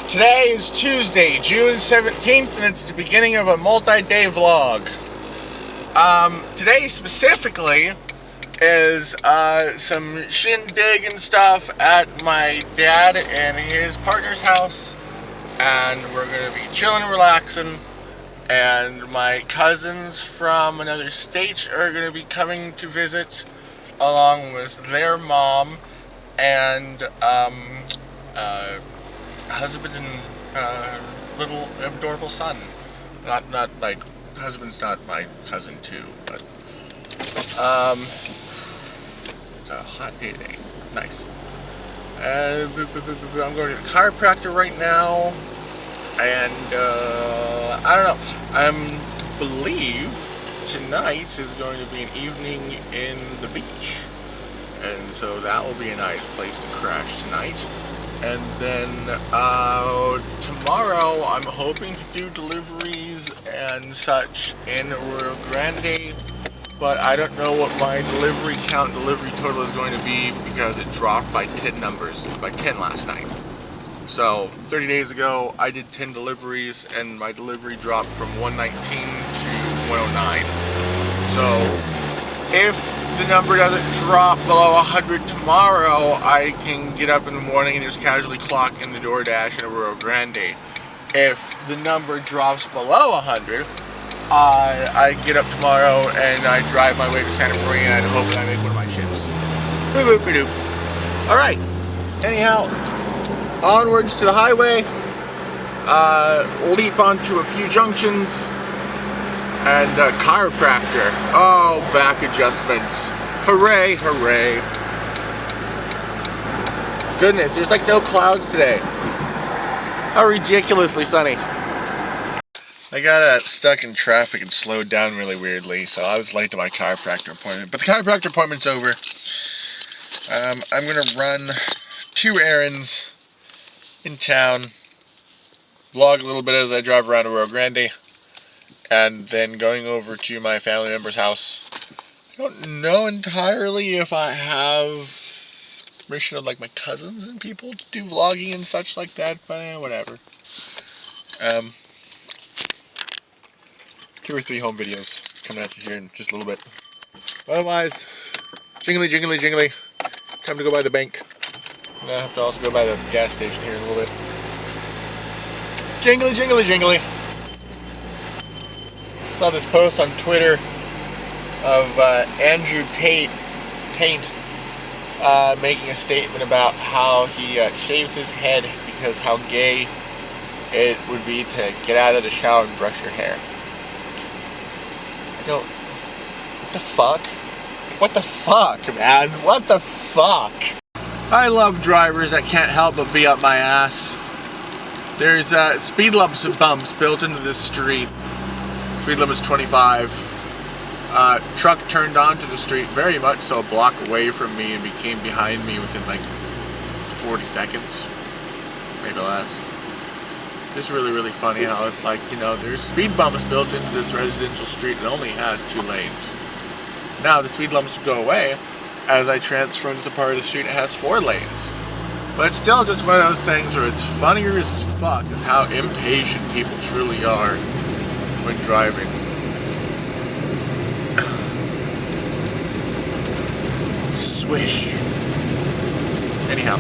Today is Tuesday, June 17th, and it's the beginning of a multi-day vlog. Today specifically is some shindig and stuff at my dad and his partner's house, and we're going to be chilling and relaxing, and my cousins from another state are going to be coming to visit, along with their mom and husband and little adorable son. Not like, husband's not my cousin too, but it's a hot day today. Nice. I'm going to the chiropractor right now, and I don't know. I believe tonight is going to be an evening in the beach, and so that will be a nice place to crash tonight. And then tomorrow I'm hoping to do deliveries and such in Rio Grande, but I don't know what my delivery total is going to be, because it dropped by 10 last night. So 30 days ago I did 10 deliveries and my delivery dropped from 119 to 109. So if the number doesn't drop below 100 tomorrow, I can get up in the morning and just casually clock in the DoorDash in Rio Grande. If the number drops below 100, I get up tomorrow and I drive my way to Santa Maria and hope that I make one of my shifts. Alright, anyhow, onwards to the highway, leap onto a few junctions, and chiropractor. Oh, back adjustments. Hooray, hooray. Goodness, there's like no clouds today. How ridiculously sunny. I got stuck in traffic and slowed down really weirdly, so I was late to my chiropractor appointment. But the chiropractor appointment's over. I'm going to run 2 errands in town, vlog a little bit as I drive around to Rio Grande, and then going over to my family member's house. I don't know entirely if I have permission of like my cousins and people to do vlogging and such like that, but whatever. 2 or 3 home videos coming at you here in just a little bit. Otherwise, jingly, jingly, jingly. Time to go by the bank. I'm gonna have to also go by the gas station here in a little bit. Jingly, jingly, jingly. Saw this post on Twitter of Andrew Tate making a statement about how he shaves his head because how gay it would be to get out of the shower and brush your hair. I don't... What the fuck? What the fuck, man? What the fuck? I love drivers that can't help but be up my ass. There's speed bumps built into this street. Speed limit's 25. Truck turned onto the street very much so a block away from me and became behind me within like 40 seconds, maybe less. It's really, really funny how it's like, you know, there's speed bumps built into this residential street that only has 2 lanes. Now the speed bumps go away as I transfer into the part of the street that has 4 lanes. But it's still just one of those things where it's funnier as fuck is how impatient people truly are when driving. Swish. Anyhow.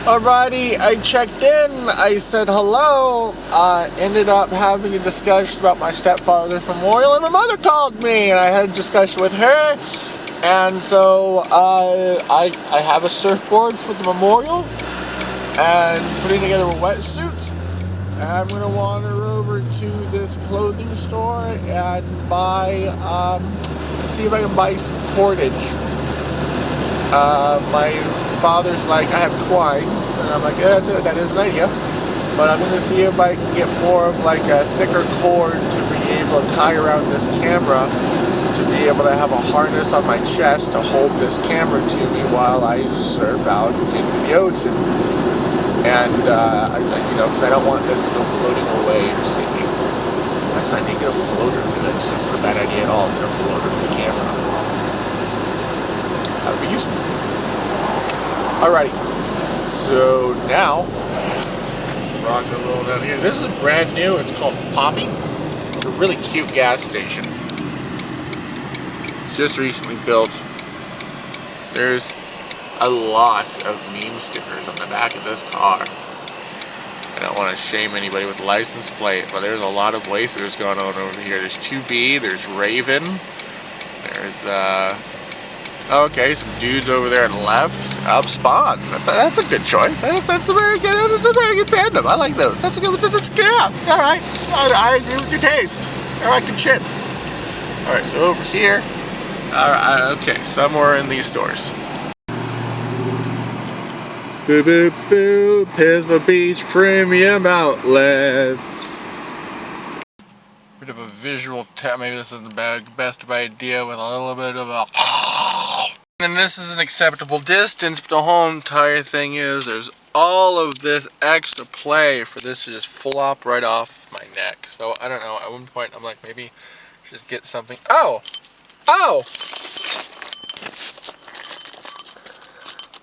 Alrighty, I checked in, I said hello, ended up having a discussion about my stepfather's memorial, and my mother called me, and I had a discussion with her, and so I have a surfboard for the memorial, and putting together a wetsuit, and I'm going to wander over to this clothing store and buy, see if I can buy some cordage. My father's like, I have twine, and I'm like, yeah, that is an idea, but I'm going to see if I can get more of like a thicker cord to be able to tie around this camera, to be able to have a harness on my chest to hold this camera to me while I surf out into the ocean, and because I don't want this to go floating away or sinking. I need to get a floater for this. That's not a bad idea at all. Get a floater for the camera. That would be useful. Alrighty, so now, rock and roll down here. This is brand new. It's called Poppy. It's a really cute gas station. It's just recently built. There's a lot of meme stickers on the back of this car. I don't want to shame anybody with the license plate, but there's a lot of waifus going on over here. There's 2B, there's Raven, there's okay, some dudes over there on the left. Spawn. That's a good choice. That's a very good fandom. I like those. That's a good. Yeah. All right. I agree with your taste. All right, good shit. All right, so over here. All right. Okay, somewhere in these stores. Boo boo boo. Pismo Beach Premium Outlets. Bit of a visual tap. Maybe this isn't the best of idea with a little bit of a. And this is an acceptable distance, but the whole entire thing is there's all of this extra play for this to just flop right off my neck. So I don't know, at one point I'm like, maybe just get something. Oh!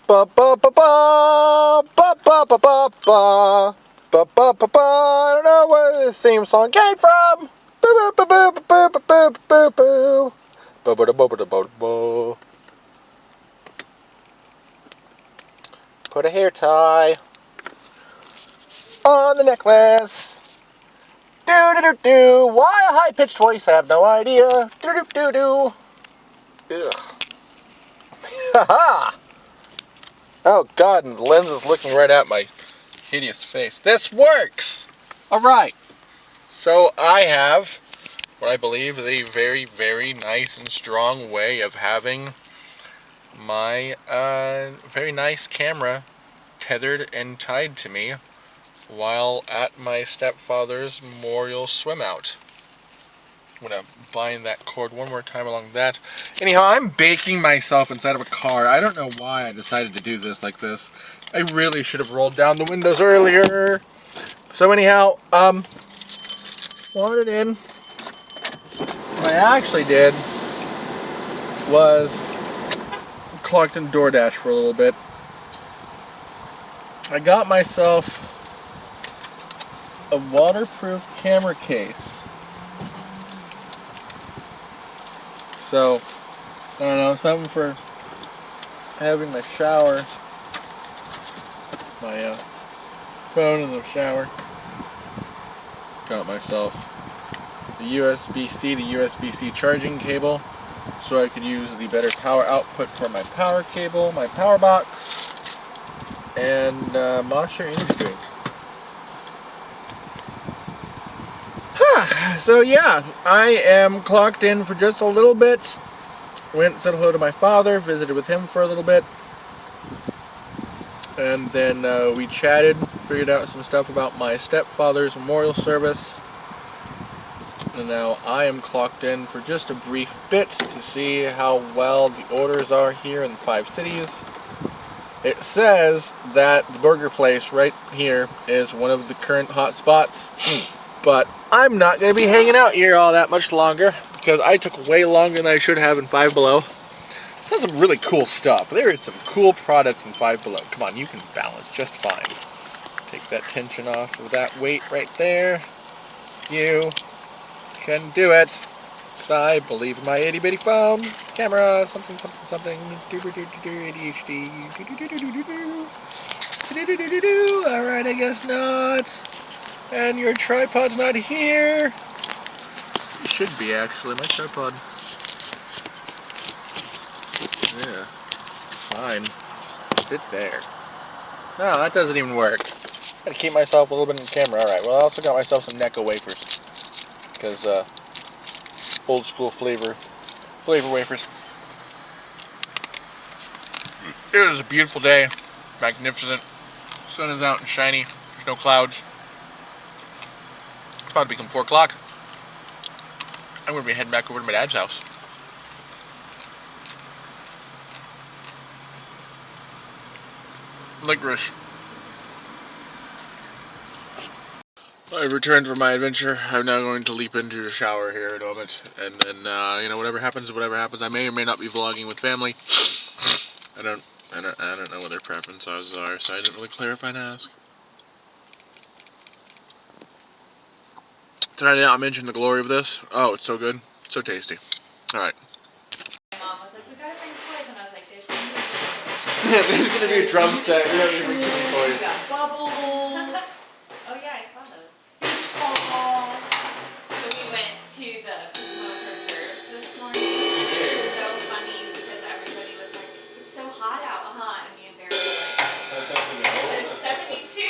Ba ba ba ba ba ba ba ba ba ba ba ba ba. I don't know where this theme song came from. Boo boo boo boo boo boo boo boo boo. Ba ba da ba ba da ba ba. Put a hair tie on the necklace. Do do do do. Why a high pitched voice? I have no idea. Do do do do. Ugh. Haha. Oh God! And the lens is looking right at my hideous face. This works. All right. So I have what I believe is a very, very nice and strong way of having my very nice camera tethered and tied to me while at my stepfather's memorial swim out. I'm gonna bind that cord one more time along that. Anyhow, I'm baking myself inside of a car. I don't know why I decided to do this like this. I really should have rolled down the windows earlier. So anyhow, wandered in. What I actually did was clocked in DoorDash for a little bit. I got myself a waterproof camera case. So, I don't know, something for having my shower, my phone in the shower. Got myself the USB-C to USB-C charging cable, so I could use the better power output for my power cable, my power box, and Monster Energy drink. So yeah, I am clocked in for just a little bit. Went and said hello to my father, visited with him for a little bit, and then we chatted, figured out some stuff about my stepfather's memorial service. And now I am clocked in for just a brief bit to see how well the orders are here in the 5 cities. It says that the burger place right here is one of the current hot spots, but I'm not going to be hanging out here all that much longer because I took way longer than I should have in Five Below. This has some really cool stuff. There is some cool products in Five Below. Come on, you can balance just fine. Take that tension off of that weight right there. You can do it. I believe in my itty bitty phone. Camera, something, ADHD. Alright, I guess not. And your tripod's not here. It should be, actually. My tripod. Yeah. Fine. Just sit there. No, that doesn't even work. Gotta keep myself a little bit in the camera. Alright, well, I also got myself some Necco wafers. Because, old school flavor wafers. It was a beautiful day. Magnificent. Sun is out and shiny. There's no clouds. It's about to become 4 o'clock. I'm going to be heading back over to my dad's house. Licorice. I returned from my adventure. I'm now going to leap into the shower here in a moment. And then, you know, whatever happens. I may or may not be vlogging with family. I don't know what their preferences are, so I didn't really clarify and ask. Did I not mention the glory of this? Oh, it's so good. So tasty. Alright. My mom was like, we gotta bring toys, and I was like, there's gonna be there's gonna be a drum set. We don't need to bring too many toys. We got bubbles. Oh yeah, I saw those. Oh. So we went to the Smoke Reserves this morning. It was so funny because everybody was like, it's so hot out, huh? And me and Barry were like, it's 72.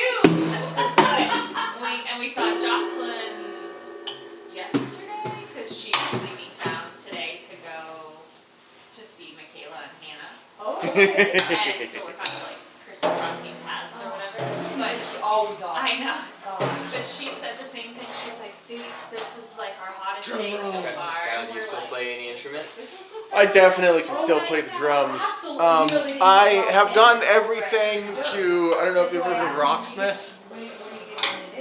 and we saw Jocelyn yesterday because she was leaving town today to go to see Michaela and Hannah. Oh, okay. And so we're kind of like crisscrossing paths or whatever. But always on. I know. But she said the same thing. She's like, this is like our hottest day so far. Do you still play any instruments? I definitely can still play the drums. I have done everything to, I don't know if you've heard of Rocksmith.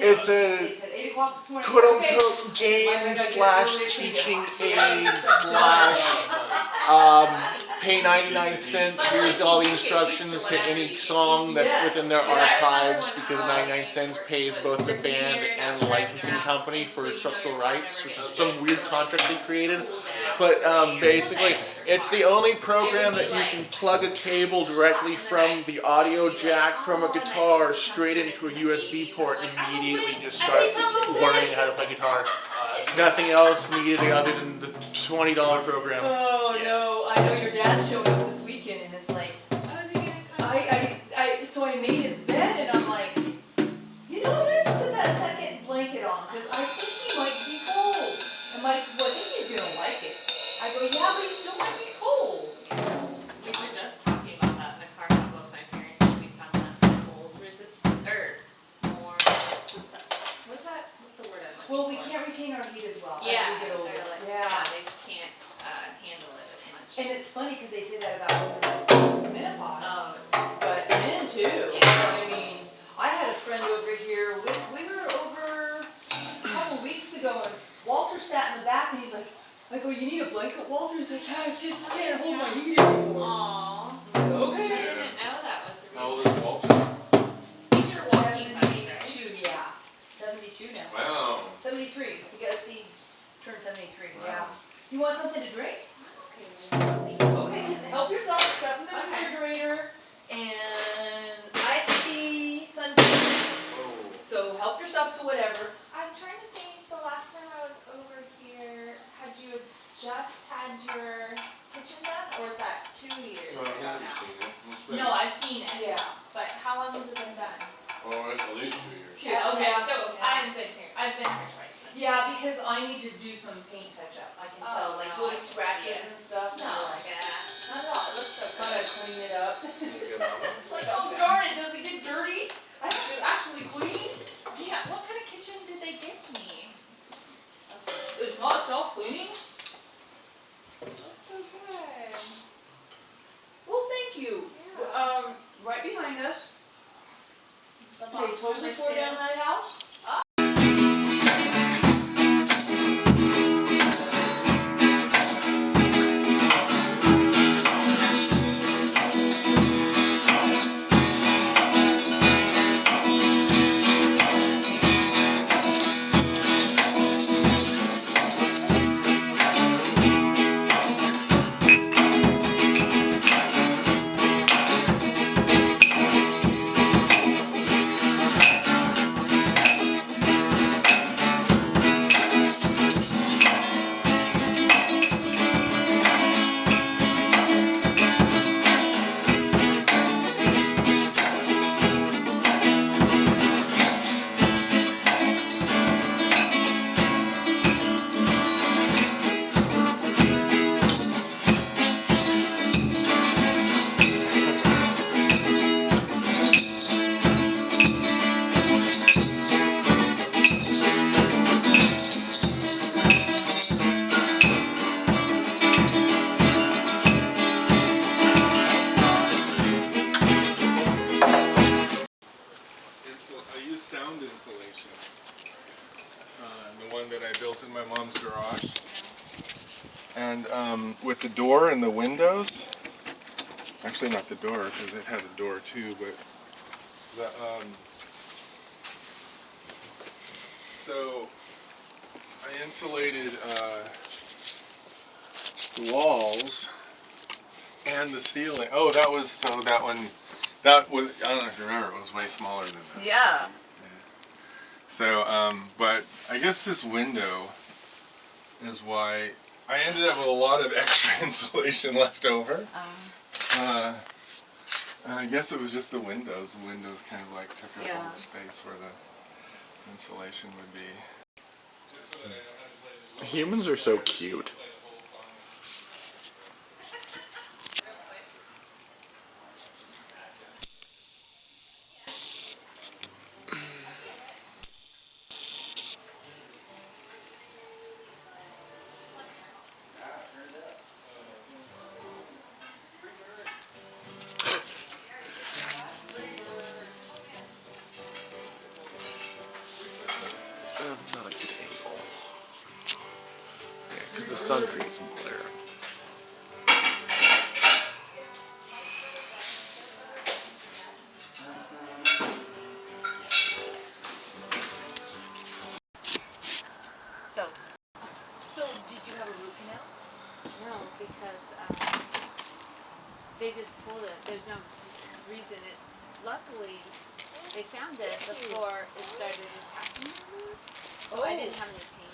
It's a quote-unquote game / teaching aid / pay 99 cents, here's all the instructions to any song that's within their archives, because 99 cents pays both the band and the licensing company for structural rights, which is some weird contract they created. But basically, it's the only program that you can plug a cable directly from the audio jack from a guitar straight into a USB port and immediately just start learning how to play guitar. Nothing else needed other than the $20 program. Oh no, I know your dad's showing up this weekend and it's like, so I made his bed and I'm like, you know, let's put that second blanket on because I think he might be cold. And Mike says, well, I think he's gonna like it. I go, yeah, but he still might be cold. We were just talking about that in the car with both my parents and we found less cold resistant, or more susceptible. What's the word I'm looking Well, we for? can't retain our heat as well as Yeah, we get older. they're like, Yeah. they just can't handle it as much. And it's funny because they say that about menopause. Oh, But men too. Yeah. I mean, I had a friend over here. We were over a couple weeks ago, and Walter sat in the back, and he's like, I go, you need a blanket, Walter? He's like, I just can't hold my heat anymore. Aww. Okay. I didn't know that was the reason. How old is Walter? He's your walking buddy, right? 72, yeah. 72 now. Wow. 73. You gotta see, turn 73. Wow. Yeah. You want something to drink? Okay. Okay, just help yourself. Stuff in the Okay. refrigerator. And iced tea, sundae. Oh. So help yourself to whatever. I'm trying to think, the last time I was over here, had you just had your kitchen done, or is that 2 years Well, ago I've now? seen it. It's been, No, I've seen it, Yeah. but how long has it been done? oh, at least 2 years. Yeah, Okay, yeah, so yeah. I haven't been here, I've been here twice. Yeah, because I need to do some paint touch up. I can Oh, tell, like no, I little can see scratches it. and stuff. No, and like, yeah, not at all, it looks so gotta good. clean it up. It's It's like, oh darn it, does it get dirty? I have to actually clean. Yeah, what kind of kitchen did they give me? That's what It's not self-cleaning. It looks so good. Well, thank you. Yeah. Right behind us. The They box totally on the tore down table. that house. And with the door and the windows, actually not the door because it had a door too, but the so I insulated the walls and the ceiling. Oh, that was so that one. That was, I don't know if you remember, it was way smaller than this. Yeah. So, but I guess this window is why I ended up with a lot of extra insulation left over. And I guess it was just the windows. The windows kind of like took up all the space where the insulation would be. Humans are so cute. That's not a good angle. Yeah, because the sun creates some glare. So did you have a root canal? No, because they just pulled it. There's no reason. Luckily, they found it before it started attacking the root. So I didn't have any pain.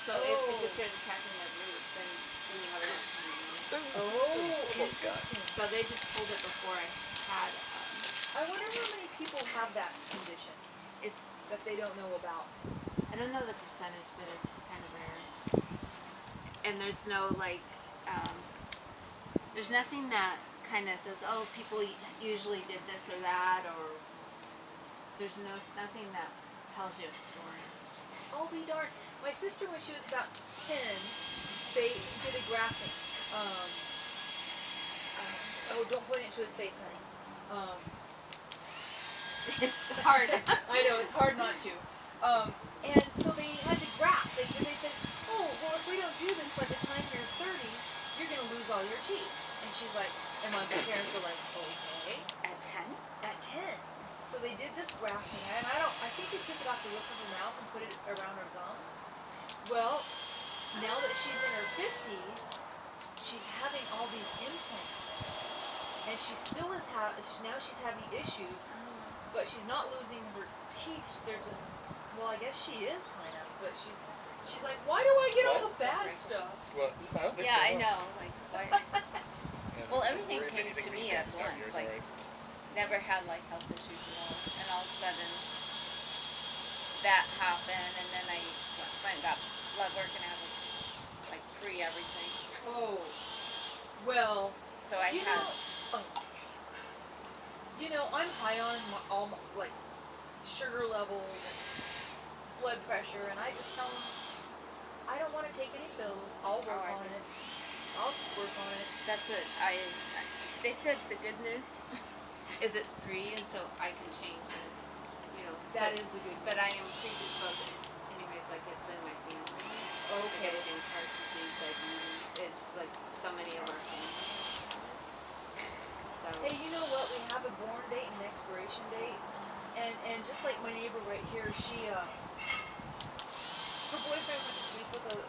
So if it just started attacking the root, then you have a root canal. Oh, interesting. So they just pulled it before I had. I wonder how many people have that condition It's that they don't know about. I don't know the percentage, but it's kind of rare. And there's no like, there's nothing that kind of says, oh, people usually did this or that, or there's nothing that tells you a story. I'll be darned. My sister, when she was about 10, they did a grafting. Oh, don't point it to his face, honey. It's hard. I know, it's hard not to. And so they had to graft because they said, oh, well, if we don't do this by the time you're 30, you're going to lose all your teeth. And she's like, and my parents were like, okay. At 10? At 10. So they did this grafting, and I think they took it off the roof of her mouth and put it around her gums. Well, now that she's in her 50s, she's having all these implants. And she still is now she's having issues, but she's not losing her teeth. They're just, well, I guess she is kind of, but she's like, why do I get all the bad stuff? Well, I don't think Yeah, so. I know. Like, why? Well, everything came to me at once. Like, never had like health issues at all, and all of a sudden that happened, and then I went and got blood work and I had like pre everything. Oh, well, So I had. I'm high on all my, like sugar levels and blood pressure, and I just tell them I don't want to take any pills. I'll work on it. I'll just work on it. That's what they said the good news is it's pre, and so I can change it. That is the good news. But I am predisposed anyways, like it's in my family. Like Okay. everything, heart disease, diabetes. It's like so many of our family. So. Hey, you know what? We have a born date and an expiration date, and just like my neighbor right here, her boyfriend went to sleep with a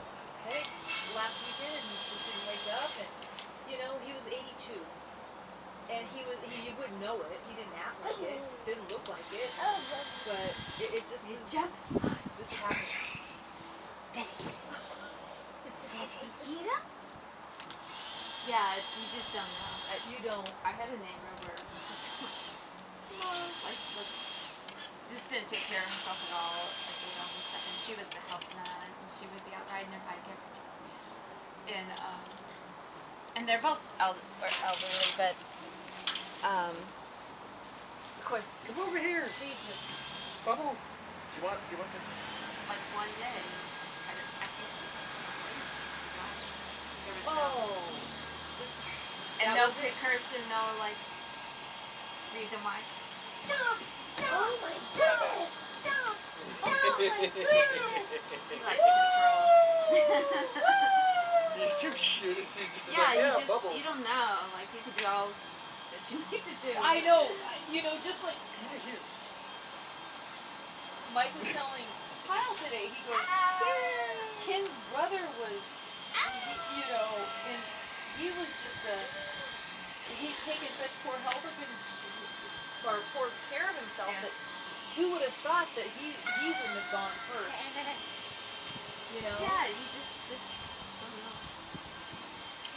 peg last weekend and just didn't wake up, and he was 82, and he wouldn't know it. He didn't act like it, didn't look like it, but it just happens. Yeah, you just don't know. You don't. I had a neighbor where smart, like just didn't take care of himself at all. Like and she was the help nut, and she would be out riding her bike every time. And they're both elderly, but of course. Come over here. She just Bubbles. Do you want to? like one day, I think she there was and no precursor, no like reason why. Stop! Oh my goodness! Stop! Oh my goodness! He likes control. He He's too cute. He's just Yeah, like, you just bubbles. you don't know. Like you could do all that you need to do. I know. You know, just like Mike was telling Kyle today, he goes, Ken's brother was, you know, and he was just he's taken such poor health of or poor care of himself that who would have thought that he wouldn't have gone first, you know? Yeah, you just don't know.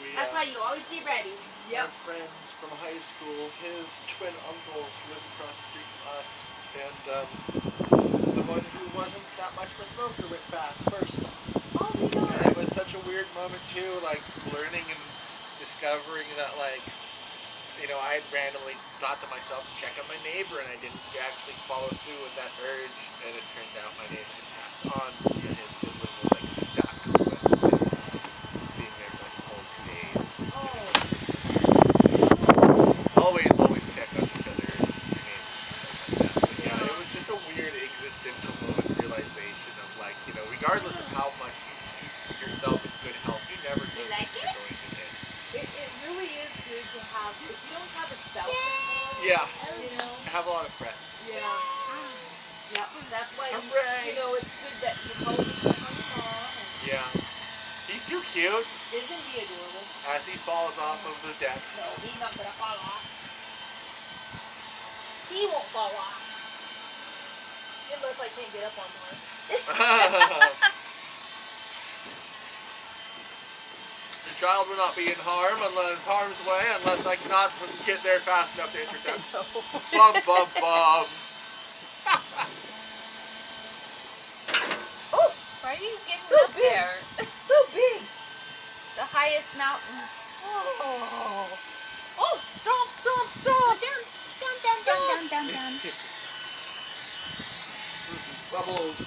We, That's why you always be ready. our friends from high school, his twin uncles lived across the street from us, and the one who wasn't that much of a smoker went fast first. Oh, you know. And it was such a weird moment too, like learning and discovering that, like, you know, I had randomly thought to myself to check on my neighbor, and I didn't actually follow through with that urge, and it turned out my neighbor had passed on, and his sibling was like stuck with being there for like a whole 2 days. Always check on each other, your neighbors, and stuff like that. But yeah, it was just a weird existential moment realization of, like, you know, regardless of how much you keep yourself in good health, you never know like what you're going to get. It really is good to have, if you don't have a spouse anymore, Yeah, you know? I have a lot of friends. Yeah. Yeah, that's why, Hooray. you know, it's good that you always check on your mom. And Yeah. He's too cute isn't he adorable? as he falls off of the deck. No, he's not gonna fall off. He won't fall off. Unless I can't get up on time. The child will not be in harm's way unless I cannot get there fast enough to intercept. Bum bum bum. Oh, Why are you getting So up big. there? so big. The highest mountain. Oh. Oh, stomp, stomp, stomp. Down. Bubbles.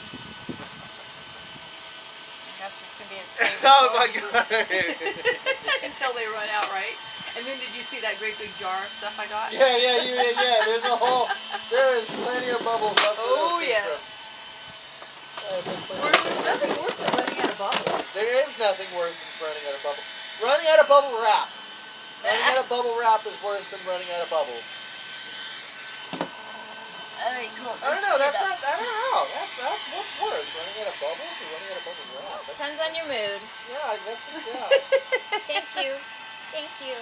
That's just gonna be his favorite. Oh my god. Until they run out, right? And then did you see that great big jar of stuff I got? Yeah. There's a whole. There is plenty of bubbles up there. Oh, yes. There's nothing worse than running out of bubbles. There is nothing worse than running out of bubbles. Running out of bubble wrap. Running out of bubble wrap is worse than running out of bubbles. Alright, cool. I don't know. That's not. I don't know. That's what's worse, running out of bubbles or running out of bubble wrap? Depends on your mood. Yeah, that's yeah. Thank you.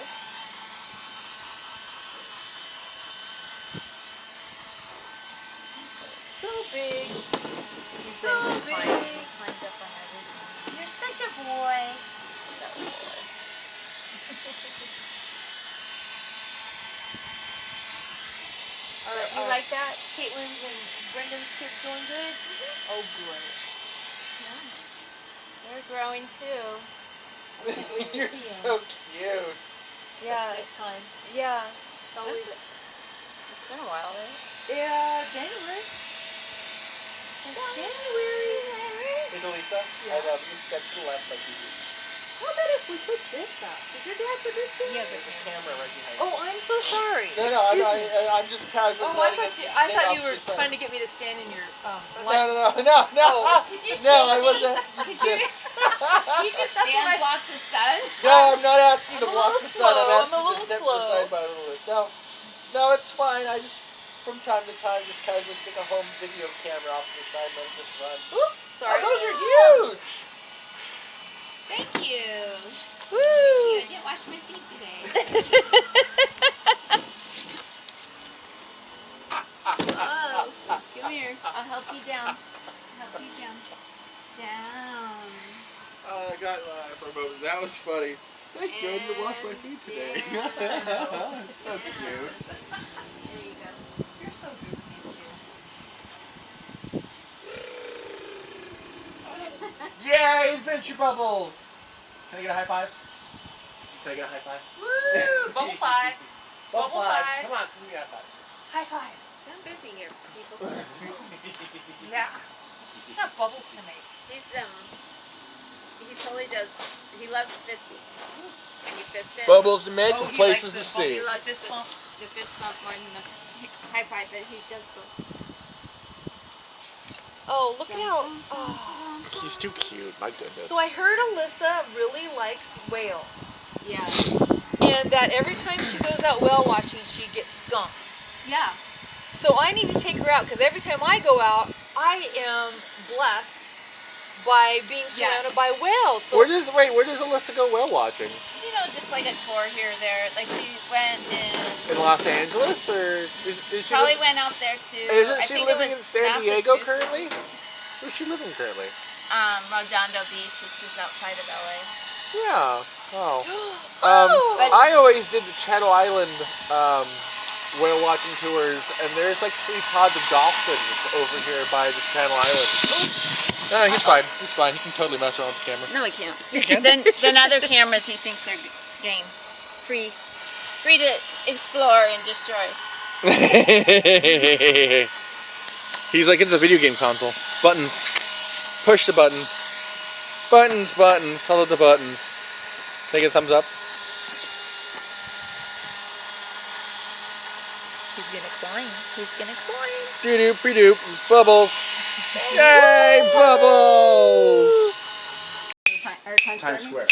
So big. He's So been big. climbed up on everything. You're such a boy. You like that? Caitlin's and Brendan's kids doing good? Oh, great. They're growing too. You're so cute. Yeah. Next time. Yeah. It's always. It's been a while, right? Yeah, January. January. Hey, Lisa, I love you. Step to the left like you do. How about if we put this up? Did your dad put this there? He has a There's a camera. camera right behind you. Oh, I'm so sorry. No, Excuse me. I'm just casually Oh, I letting thought us you. sit I thought off you were to the side. trying to get me to stand in your No. Oh. Could you No, shake I me? wasn't. Could you? You just That's stand what I- block the sun? No, I'm not asking I'm to a block little the sun. I'm slow. asking I'm a to little step to the slow. side by a little bit. No, it's fine. I just, from time to time, just casually stick a home video camera off to the side and let it just run. Oop, sorry. Oh, those are huge. Thank you. Woo! I didn't wash my feet today. Oh, come here. I'll help you down. Down. I got for a moment. That was funny. Thank you. I didn't wash my feet today. So cute. There you go. You're so good with these kids. Yay, adventure bubbles! Can I get a high five? Can I get a high five? Woo! Bubble five. Bubble Bubble five. five. Come on, give me a high five. High five. I'm busy here, people. Yeah. Got bubbles to make. He's he totally does. He loves fists. Can you fist it? Bubbles to make Oh, and he places likes to the see. He loves fist bump. the fist bump more than the high five, but he does both. Oh, look at how. Oh. He's too cute. My goodness. So I heard Alyssa really likes whales. Yeah. And that every time she goes out whale watching, she gets skunked. Yeah. So I need to take her out because every time I go out, I am blessed by being surrounded by whales. So Where does Alyssa go whale watching? You know, just like a tour here or there. Like she went In Los Angeles, or is she? probably went out there too. Isn't I she think living it in was San Diego Massachusetts. currently? Where's she living currently? Redondo Beach, which is outside of LA. Yeah. Oh. Oh! I always did the Channel Island whale watching tours, and there's like 3 pods of dolphins over here by the Channel Islands. No, he's fine. He's fine. He can totally mess around with the camera. No, I can't. Then other cameras, he thinks they're game, free to explore and destroy. He's like, it's a video game console. Buttons. Push the buttons. Buttons, buttons. Follow the buttons. Take a thumbs up. He's gonna climb. He's gonna climb. Doo-doo, pre-doop. Bubbles. Yay, bubbles! Times Square.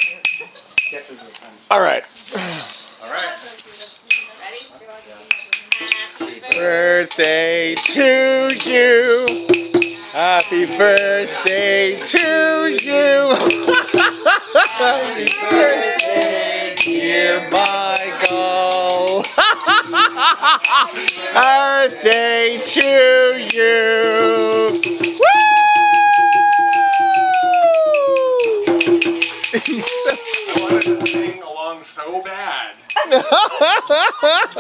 Get to the Times All right. Alright. Birthday to you. Happy birthday to you. Happy birthday, dear Michael. Birthday to you. Woo! I wanted to sing along so bad.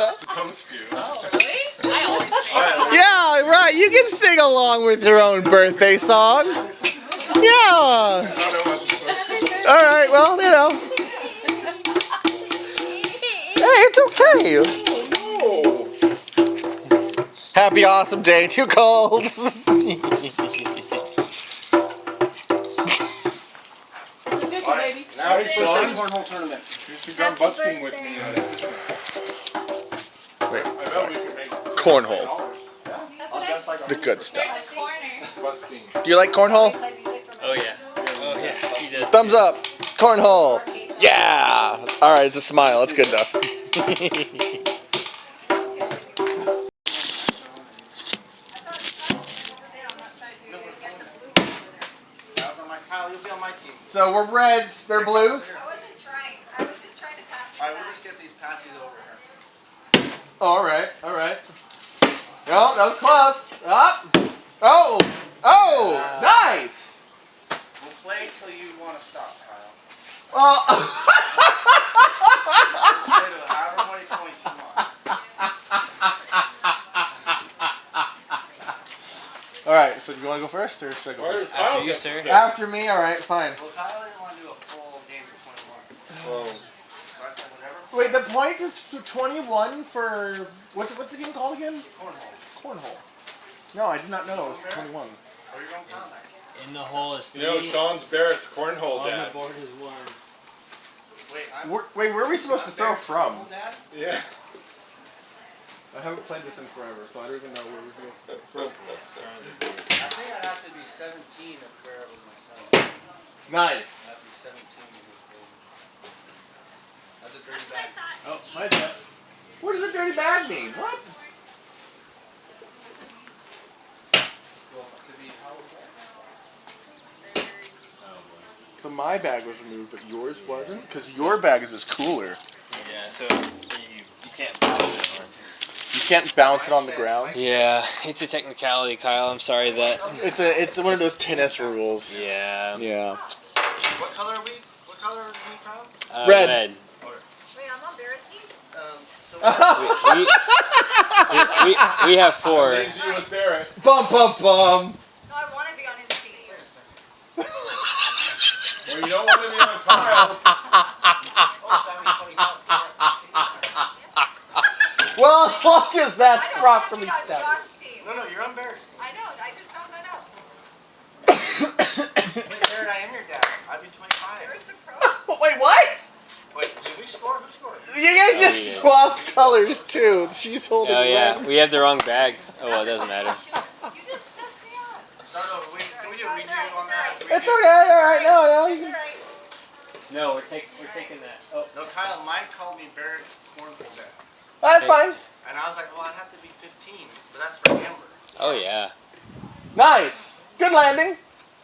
Supposed to. Yeah, right. You can sing along with your own birthday song. Yeah. I don't know what I'm supposed to. All right. Well, you know. Hey, it's okay. Oh. Happy awesome day. Too cold. Alright, now he's for the cornhole tournament. You should come busking with me. Wait, I bet we could make cornhole. I'll just like The good stuff. busking. Do you like cornhole? Oh yeah. Oh yeah. He does. Thumbs up. Cornhole. Yeah. All right, it's a smile. It's good enough. Kyle, you'll be on my team. So we're reds. They're blues. I wasn't trying. I was just trying to pass Alright, we'll just get these passes over here. All right. All right. No, that was close. Up. Oh. Oh. Nice. We'll play till you want to stop, Kyle. Well. Play to however many points you want. All right. So do you want to go first, or should I go first? After you, sir. After me. All right. Fine. Well, Kyle didn't want to do a full game for 21. So I said whatever. Wait. The point is 21 for what's the game called again? Cornhole. Cornhole. No, I did not know it was 21. Or you're going to count that. In the hole is 3. You know, Sean's Barrett's cornhole On the dad. board is 1. Wait, Wait, where are we supposed to throw from? Dad? Yeah. I haven't played this in forever, so I don't even know where we're going to throw. I think I'd have to be 17 if Barrett was my son. Nice. I'd be 17 if he was older. That's a dirty bag. Oh, my bad. What does a dirty bag mean? What? Well, it could be how was that? So my bag was removed, but yours wasn't? Because your bag was cooler. Yeah, so you can't bounce it. You can't bounce it on the ground. Yeah, it's a technicality, Kyle. I'm sorry that. It's one of those tennis rules. Yeah. Yeah. What color are we? What color are we, Kyle? Red. Red. Wait, I'm on Barrett's team? So We have 4. Leaves you with Barrett. Bum bum bum. No, I want to be on his team. Well, you don't want to be on Kyle's. Well, as long as that's properly set. Sean's team. No, you're on Barrett. I know, I just found that out. Wait, Barrett, I am your dad. I'd be 25. Barrett's a pro. Wait, what? Wait, did we score? Who scored? You guys just swapped colors too. She's holding Oh yeah, red. we have the wrong bags. Oh well, it doesn't matter. You just messed me up. Start over. Wait, can we do a redo on that? It's okay. All right. No. You can... No, we're taking that. Oh. No, Kyle, Mike called me Barrett's cornhole dad. That's fine. And I was like, well, I'd have to be 15, but that's for Amber. Oh yeah. Nice. Good landing.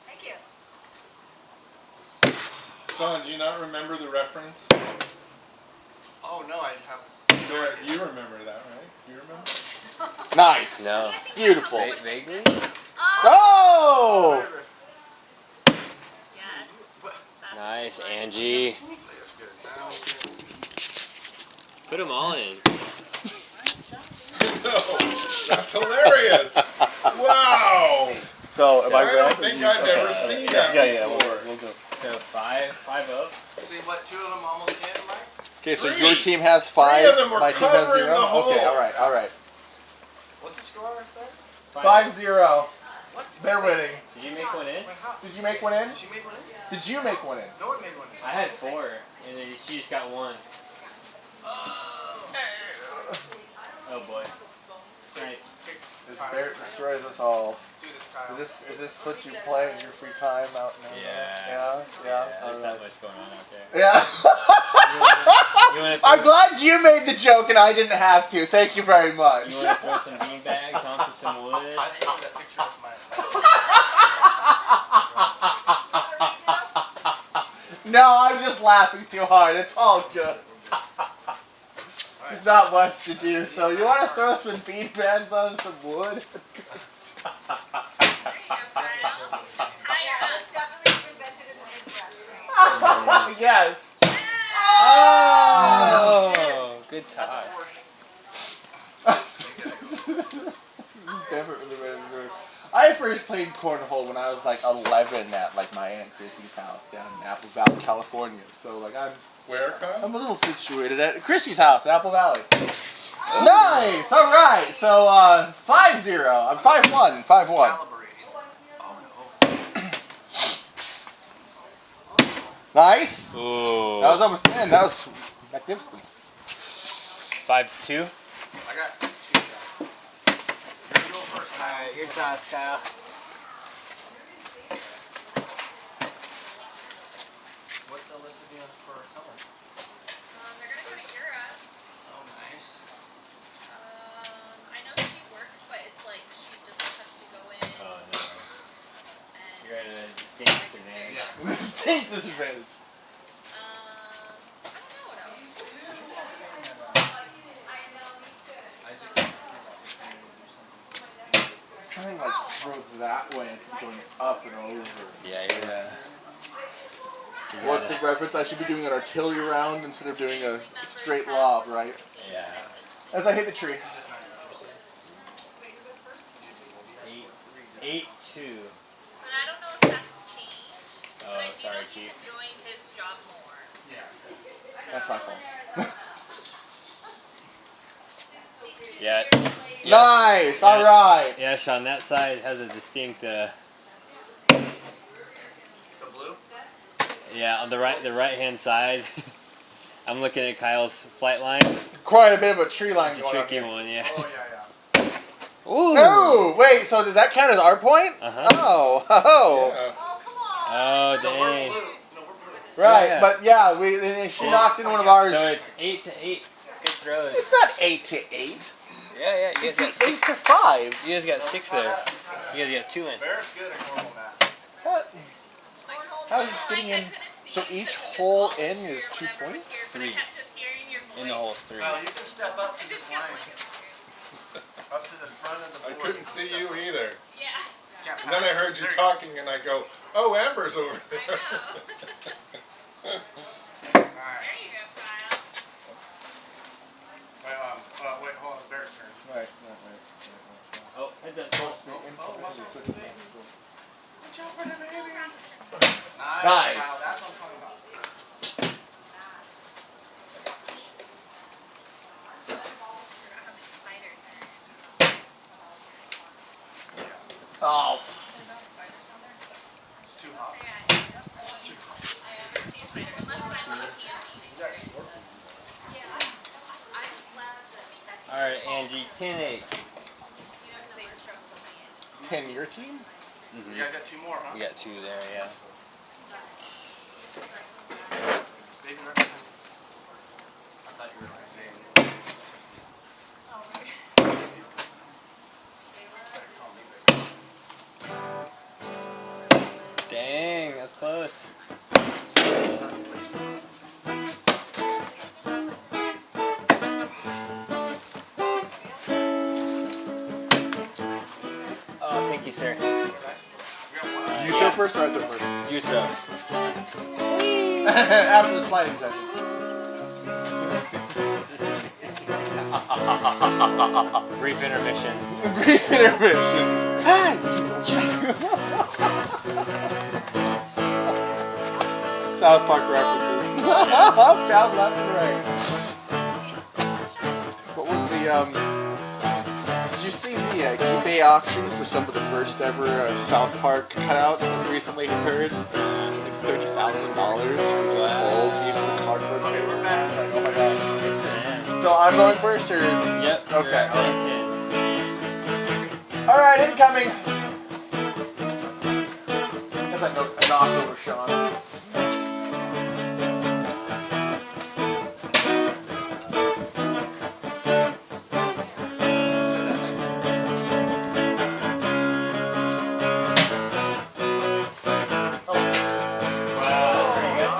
Thank you. John, do you not remember the reference? Oh, no, I haven't. Barrett, you remember that, right? You remember? Nice. No. Beautiful. Vaguely. Oh! Yes. Nice, Angie. That's good. Now, Put them all in. No, that's hilarious. Wow. So, am I I don't red? think I've ever seen that Yeah, before. we'll go. So five up. see what, 2 of them almost in, Mike? Okay, so 3. your team has 5. 3 of them were my team has covering 0. the hole. Okay, all right. What's the score right there? 5-0. What? They're winning. Did you make one in? Wait, how? Did you make one in? Did she make one in? Did you make one in? No one made one in. I had 4, and then she just got 1. Oh boy. Snipe. This Barrett destroys us all. Do this, Kyle. Is this what you play in your free time out now? Yeah. Yeah. There's All not right. much going on out there. Yeah. You wanna I'm throw, glad you made the joke and I didn't have to. Thank you very much. you want to throw some bean bags onto some wood? I think that picture of my... No, I'm just laughing too hard. It's all good. There's not much to do, so you want to throw some bean bags on some wood? Yes. Oh, good tie. This is definitely really good. I first played cornhole when I was like 11 at like my aunt Chrissy's house down in Apple Valley, California. So like Where, Kyle? I'm a little situated at Chrissy's house in Apple Valley. Nice. All right. So 5-0. I'm 5-1. 5-1. Oh, Nice. Ooh. That was almost the end. That was magnificent. 5-2. no. I got 2 shots. You go first, Kyle. Alright, your toss, Kyle. What's Alyssa doing for summer? They're gonna go to Europe. Oh, nice. I know she works, but it's like she just has to go in Oh no. and You're at a distinct disadvantage. Distinct disadvantage. I don't know what else. Try and like throw that way instead of going up and over. Yeah, What's the reference? I should be doing an artillery round instead of doing a straight lob, right? Yeah. As I hit the tree. 8-2. And I don't know if that's changed, but Oh, I do sorry, know he's Chief. enjoying his job more. That's my fault. Yeah. Nice. All right. Yeah, Sean, that side has a distinct. The blue? Yeah, on the right hand side. I'm looking at Kyle's flight line. Quite a bit of a tree line It's a going on tricky here. one, yeah. Oh, yeah. Ooh. No, wait. So does that count as our point? Uh-huh. Oh. Yeah. Oh, come on. Oh, No, we're dang. blue. No, we're blue. Right, Yeah. but yeah, she knocked in one of ours. So it's 8-8. Good throws. It's not 8-8. Yeah, you guys got 6. 8-5. You guys got 6 there. You guys got 2 in. Barrett's good at normal math. How is it getting in? So each hole in is 2 points? 3. In the hole's 3. Kyle, you can step up to this line. Up to the front of the I board. couldn't see you either. Yeah. And then I heard you talking and I go, oh, Amber's over there. Alright. There you go, Kyle. Wait, hold on. Barrett's turn. Right. Oh, heads up. Nice. Kyle, that's what I'm talking about. Oh. It's too hot. Alright, Angie, 10-8. 10 your team? You guys got 2 more, huh? We got 2 there, yeah. Baby, right behind you. I thought you were going to say anything. Dang, that's close. Oh, thank you, sir. You throw first or I throw first? You throw. After the sliding session. Brief intermission. Brief intermission. Hey! South Park references. Down, left, and right. What was the, did you see the eBay auction for some of the first ever South Park cutouts that recently occurred? Like $30,000 for just old beautiful cardboard paper. Like, oh my god. So I'm going first, or? Yep. Okay. All Alright, incoming! As I knock over Sean.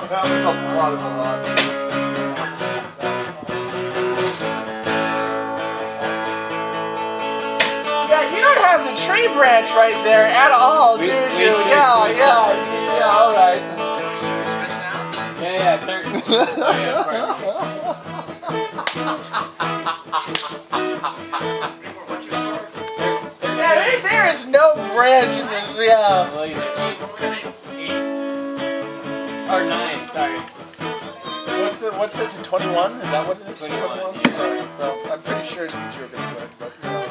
That was a lot of a lot. Yeah, you don't have the tree branch right there at all, do you? Yeah, alright. Yeah, 30. Yeah, there is no branch in this, yeah. Well, you did 8. Or 9, sorry. What's it to 21? Is that what it is? 21, Yeah. Alright, so I'm pretty sure it's your big one, but you know.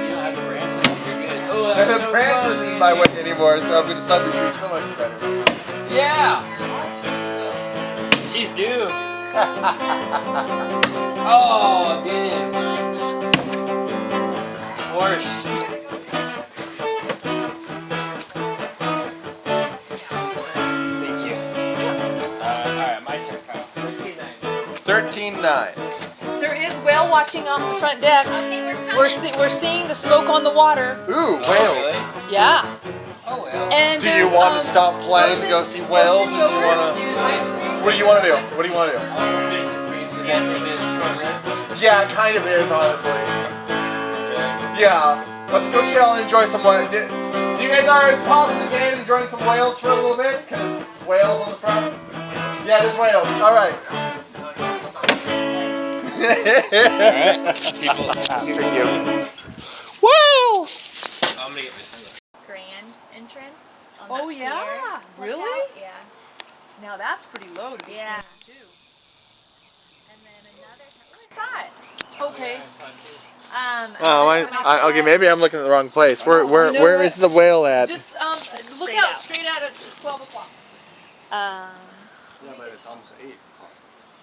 You don't have the branches, you're good. Oh, And the branch isn't in my way anymore, so I'm gonna substitute so much better. Yeah! She's due. Oh, again. Porsche. Thank you. Alright, my turn, Kyle. 13-9. There is whale watching off the front deck. We're seeing the smoke on the water. Ooh, whales. Yeah. Oh, well. And Do you want to stop playing to go see whales, or do you want to? What do you want to do? What do you want to do? Yeah, it kind of is, honestly. Yeah. Let's go chill and enjoy some whales. Do you guys already pausing the game and enjoying some whales for a little bit? Because whales on the front? Yeah, there's whales. Alright. Alright. People. Thank you. Whales! I'm gonna get this. Grand entrance on Oh that yeah, pier. really? Yeah. Now that's pretty low to be Yeah. seen too. And then another. Oh, I saw it. Okay. Okay, maybe I'm looking at the wrong place. Where is the whale at? Just look out straight at it. It's 12 o'clock. Yeah, but it's almost 8 o'clock.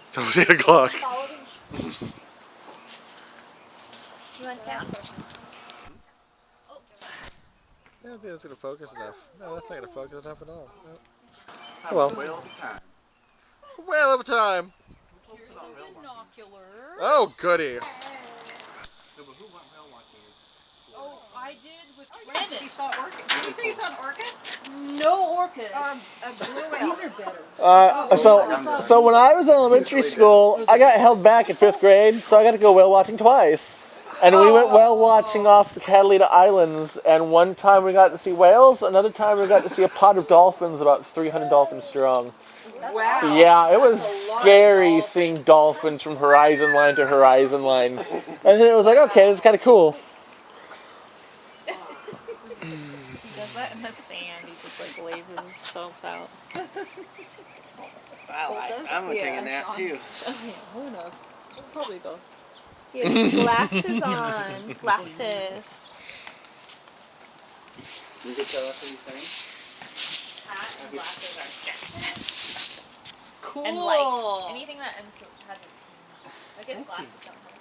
It's almost 8 o'clock. Follow him. You want that? I don't think that's going to focus enough. No, that's not going to focus enough at all. No. Oh well. Whale of a time. Whale of a time. Here's some binoculars. Oh, goody. Oh, I did with Brandon. She saw orchid. Did you say you saw an orchid? No orchids. A blue whale. These are better. So when I was in elementary school, I got held back in 5th grade, so I got to go whale watching twice. And we went whale watching off the Catalina Islands, and one time we got to see whales, another time we got to see a pod of dolphins, about 300 dolphins strong. Wow. Yeah, it was scary seeing dolphins from horizon line to horizon line. And then it was like, okay, it's kind of cool. He does that in the sand. He just like blazes himself out. Wow, I'm gonna take a nap too. Who knows? Probably both. He has his glasses on. Glasses. You get that after these things? Hat and glasses are Cool. and light. Anything that has a team. I guess glasses don't have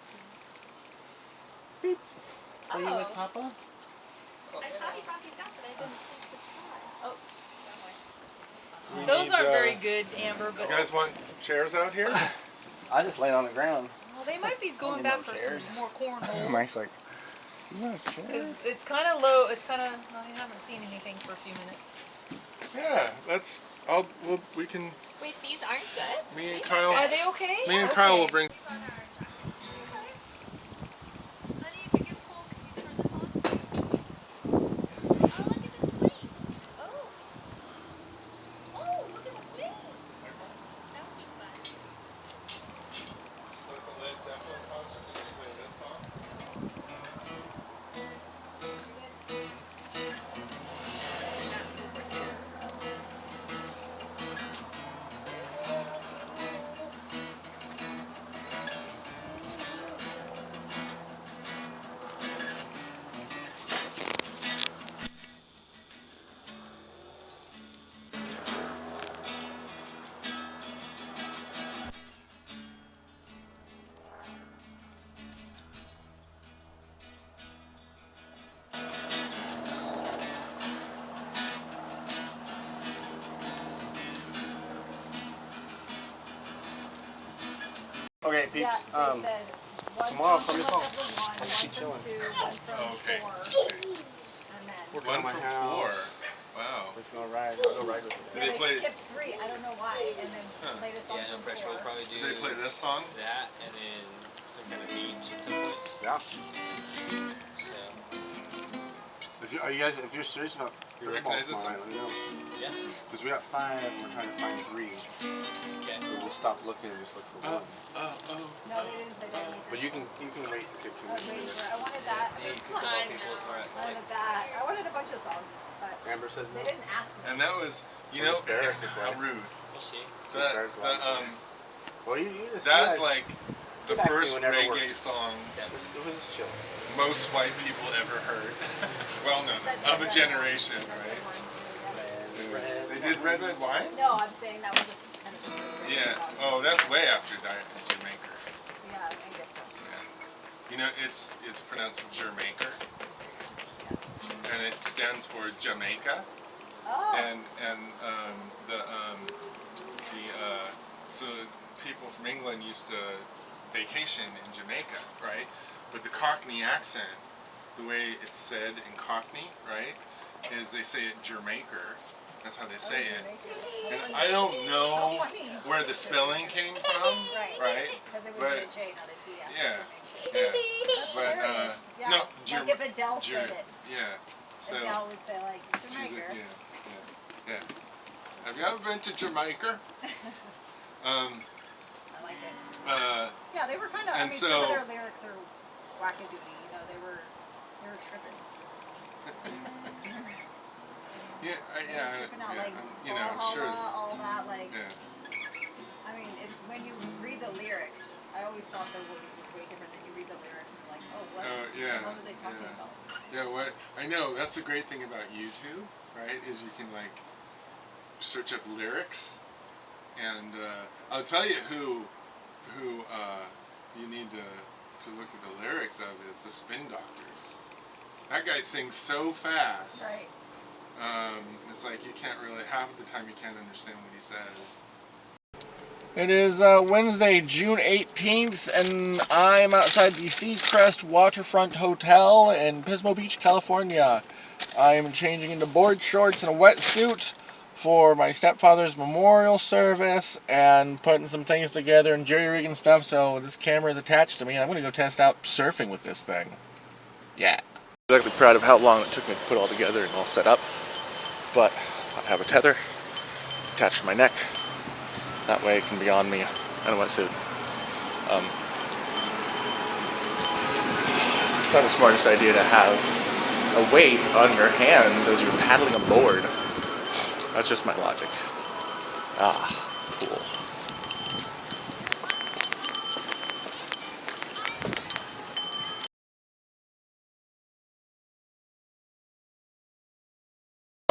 a team. Are you with Papa? I saw you got these out, but I didn't think to try. Oh, that way. That's fine. Those aren't very good, Amber, but You guys want some chairs out here? I just lay on the ground. well, they might be going need back no for chairs. some more cornhole. Mike's like, you want a chair? Because it's kind of low. It's kind of. I haven't seen anything for a few minutes. Yeah, we can, Wait, these aren't good? me and These Kyle, Are they okay? me and Okay. Kyle will bring. on our jackets. Honey, if it gets cold, can you turn this on? Oh, look at this plane. Oh. Oh, look at the plane. That would be fun. Like the Led Zeppelin concert, did they play this song? Okay, peeps. Yeah, they said one tomorrow from from your phone. one, one keep from chilling. two, one from Okay. four, Okay. and then. Working One on my from house. 4. Wow. We're gonna ride. I'll go ride with you. Did Yeah, they play? skipped three. I don't know why, and then Huh. played a song Yeah, no from pressure. We'll four. probably do Did they play this song? that and then some kind of beach at some point. Yeah. So, If you're serious about You pickleball recognize this tomorrow, let me know. yeah. Because we got 5, and we're trying to find 3. Okay. So we'll stop looking and just look for one. No, they didn't play that either. But you can rate the picture. I was waiting for. I wanted that. Hey, Come on. pickleball people tomorrow at I wanted 6. that. I wanted a bunch of songs, but Amber says no. they didn't ask me. And that was, you Well, know, it's Barrett to how play. rude. We'll see. Barrett's live. Well, you just. That's yeah, like the Get back to me first whenever reggae song It was just chill. most white people ever heard. Well, no, of a generation, right? They did Red Red Wine? No, I'm saying that was a kind of the first Yeah. song. Oh, that's way after Jamaica. Yeah, I guess so. You know, it's pronounced Jamaica, and it stands for Jamaica, Oh. and so people from England used to vacation in Jamaica, right? With the Cockney accent, the way it's said in Cockney, right, is they say it Jamaica. That's how they say it. And I don't know where the spelling came from, right? Because it was But a J, not a D. yeah, yeah. That's But hilarious. Yeah. no, like if Adele said it, yeah. So Adele would say like she's a, Jamaica. yeah. Have you ever been to Jamaica? I like it. Yeah, they were kind of. I and mean, some of so- their lyrics are wackadoodie. You know, they were tripping. Yeah, They were tripping out like you know, holla, sure. all that. Like, Yeah. I mean, it's when you read the lyrics. I always thought the words were way different. Then you read the lyrics and you're like, oh, what? Yeah. What are they talking Yeah. about? Yeah, what I know, that's the great thing about YouTube, right? Is you can like search up lyrics, and I'll tell you who you need to look at the lyrics of is the Spin Doctors. That guy sings so fast. Right. It's like you can't really, half of the time you can't understand what he says. It is Wednesday, June 18th, and I'm outside the Seacrest Waterfront Hotel in Pismo Beach, California. I'm changing into board shorts and a wetsuit for my stepfather's memorial service and putting some things together and jerry-rigging stuff, so this camera is attached to me, and I'm going to go test out surfing with this thing. Yeah. I'm exactly proud of how long it took me to put all together and all set up, but I have a tether attached to my neck. That way it can be on me in a wetsuit. It's not the smartest idea to have a weight on your hands as you're paddling a board. That's just my logic. Ah, cool.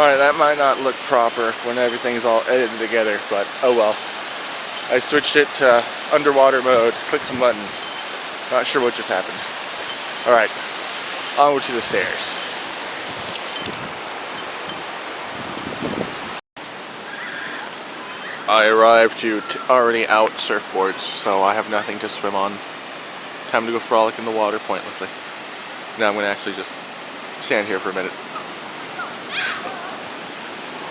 Alright, that might not look proper when everything's all edited together, but oh well. I switched it to underwater mode, clicked some buttons. Not sure what just happened. Alright, onward to the stairs. I arrived to already out surfboards, so I have nothing to swim on. Time to go frolic in the water pointlessly. Now I'm going to actually just stand here for a minute.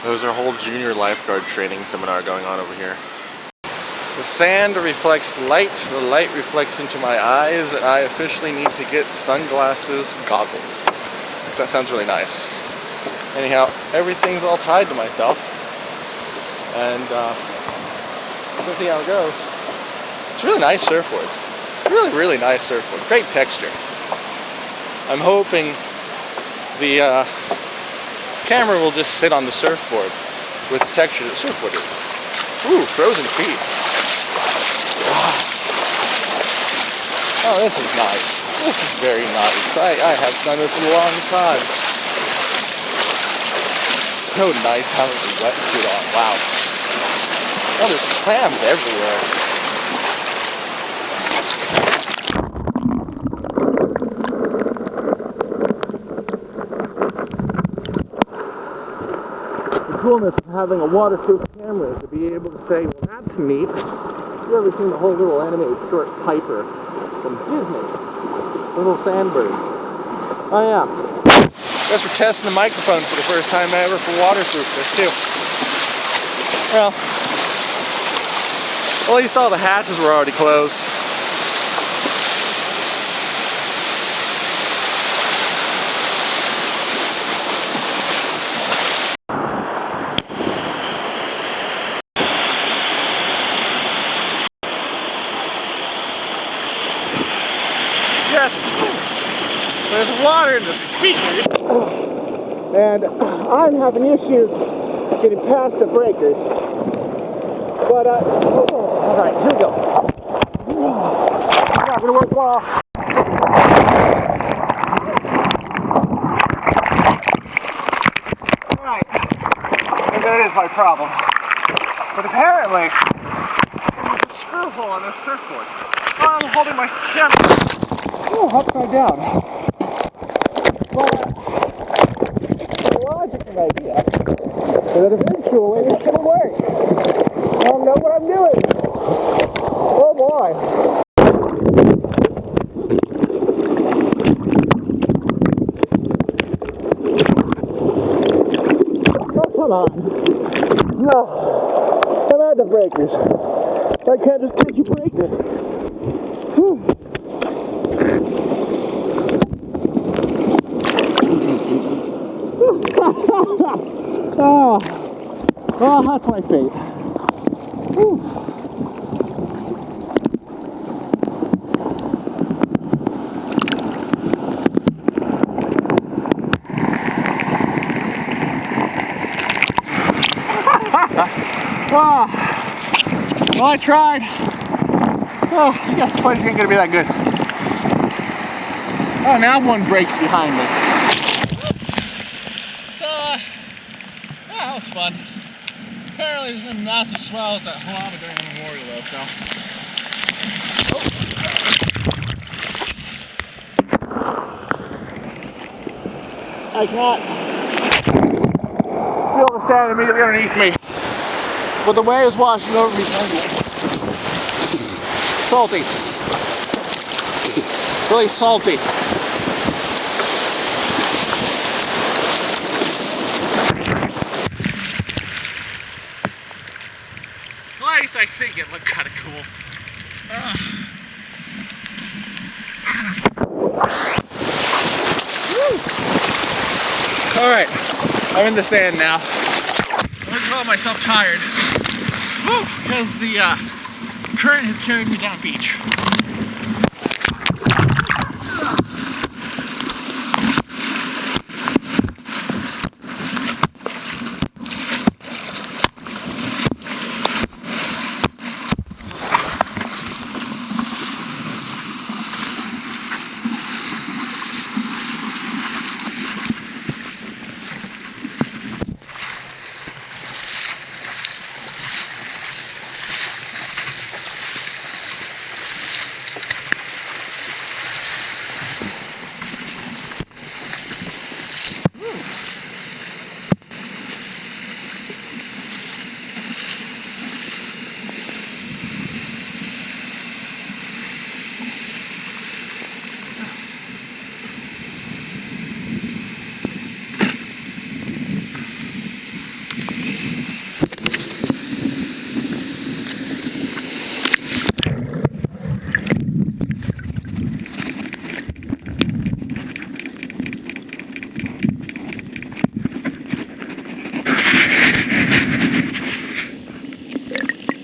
There's a whole junior lifeguard training seminar going on over here. The sand reflects light, the light reflects into my eyes, and I officially need to get sunglasses goggles. Because that sounds really nice. Anyhow, everything's all tied to myself. And we'll see how it goes. It's a really nice surfboard. Really, really nice surfboard. Great texture. I'm hoping the camera will just sit on the surfboard with the texture that surfboard is. Ooh, frozen feet. Wow. Oh, this is nice. This is very nice. I haven't done this in a long time. So nice having a wetsuit on. Wow. Oh, there's clams everywhere. The coolness of having a waterproof camera is to be able to say, well, that's neat. You ever seen the whole little animated short Piper from Disney? Little sandbirds. Oh yeah. Guess we're testing the microphone for the first time ever for waterproofness too. Well, at least all the hatches were already closed. Yes, there's water in the speaker, and I'm having issues getting past the breakers. But all right, here we go. It's not gonna work well. All right, and that is my problem. But apparently, there's a screw hole on this surfboard. I'm holding my camera upside down. Well, the logic and idea is that eventually it's gonna work. I don't know what I'm doing. Oh boy. Oh, come on. No. I'm at the breakers. I can't just let you break it. Whew. Oh, well, that's my fate. Whew. Oh, well, I tried. Oh, I guess the footage ain't gonna be that good. Oh, now one breaks behind me. So, yeah, that was fun. Apparently there's been massive swells at Hawaii during the Memorial though, so. I can't feel the sand immediately underneath me. But the waves washing over me. Salty. Really salty. Well, at least I think it looked kind of cool. Alright, I'm in the sand now. I'm gonna call myself tired. Whew, because the current has carried me down beach.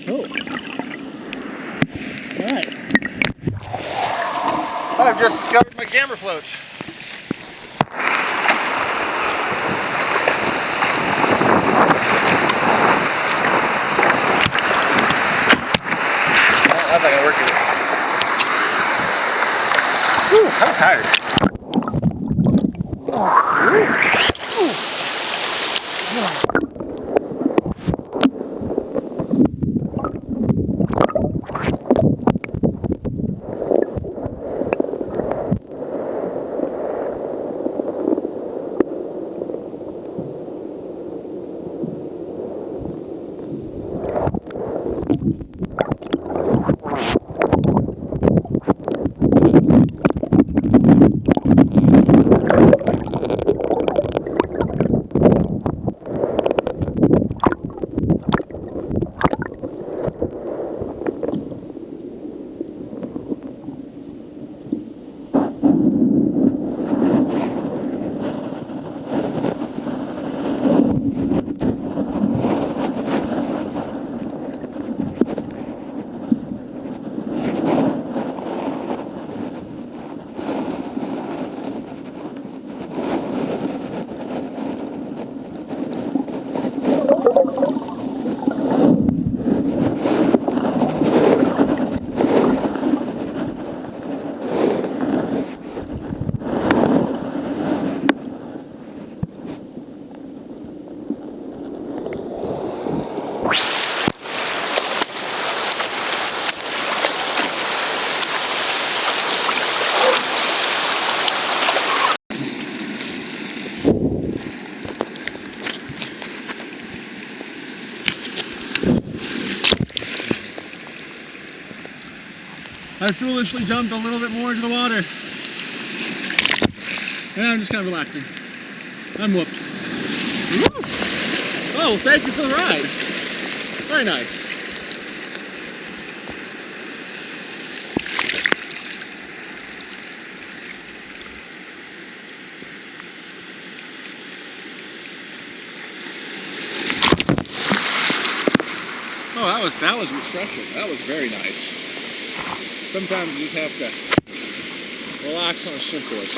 Oh. Alright. I've just discovered my camera floats. That's not gonna work either. Whew, I'm tired. I foolishly jumped a little bit more into the water. And I'm just kind of relaxing. I'm whooped. Woo! Oh, well, thank you for the ride. Very nice. Oh, that was refreshing. That was very nice. Sometimes you just have to relax on a surfboard.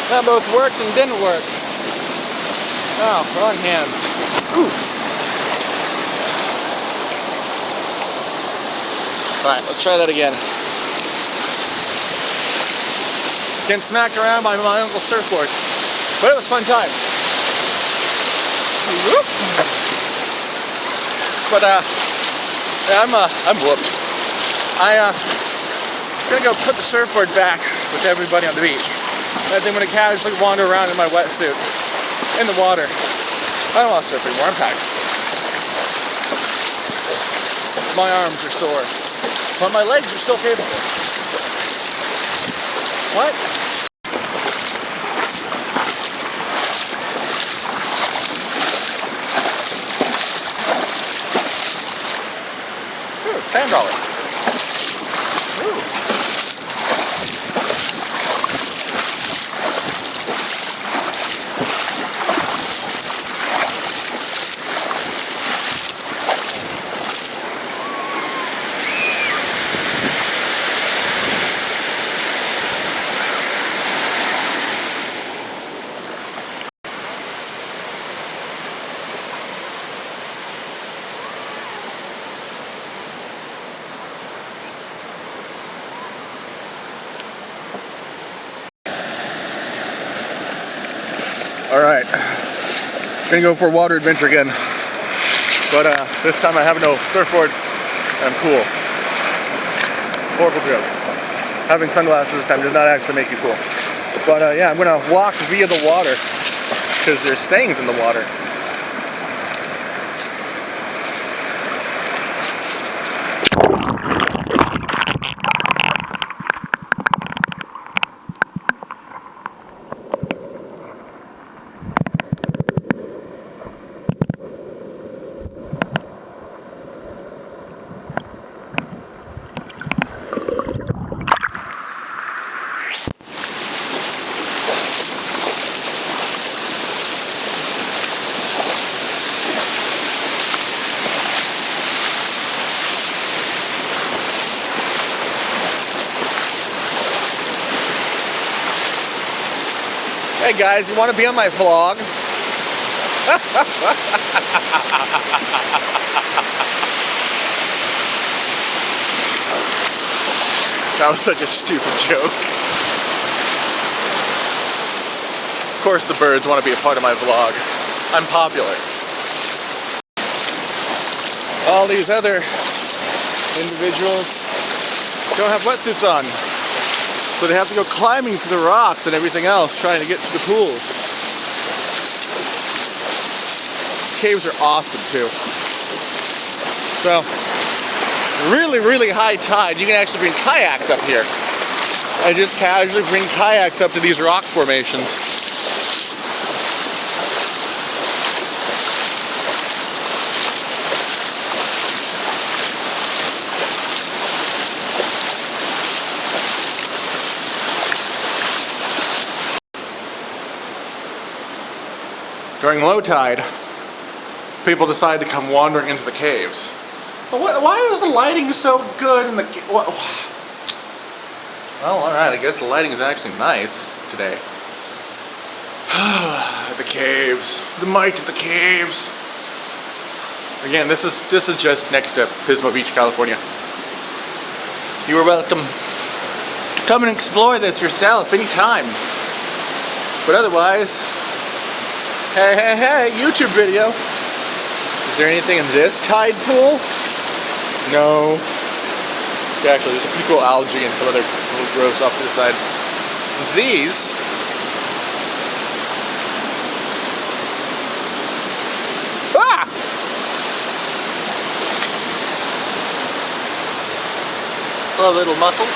That both worked and didn't work. Oh, wrong hand. Oof. Alright, let's try that again. Getting smacked around by my uncle's surfboard. But it was a fun time. Whoop. But yeah, I'm whooped. Gonna go put the surfboard back with everybody on the beach. And then I'm gonna casually wander around in my wetsuit in the water. I don't want to surf anymore. I'm tired. My arms are sore, but my legs are still capable. What? Ooh, sand dollar. Ooh. All right, gonna go for a water adventure again, but this time I have no surfboard and I'm cool. Horrible joke. Having sunglasses this time does not actually make you cool. But yeah, I'm gonna walk via the water because there's things in the water. Hey guys, you want to be on my vlog? That was such a stupid joke. Of course the birds want to be a part of my vlog. I'm popular. All these other individuals don't have wetsuits on. So they have to go climbing through the rocks and everything else trying to get to the pools. Caves are awesome too. So, really, really high tide, you can actually bring kayaks up here. I just casually bring kayaks up to these rock formations. During low tide, people decide to come wandering into the caves. But why is the lighting so good in the well, alright, I guess the lighting is actually nice today. The caves. The might of the caves. Again, this is just next to Pismo Beach, California. You are welcome to come and explore this yourself anytime. But otherwise, hey, YouTube video. Is there anything in this tide pool? No. Actually, there's a pretty cool algae and some other little growths off to the side. These love little mussels.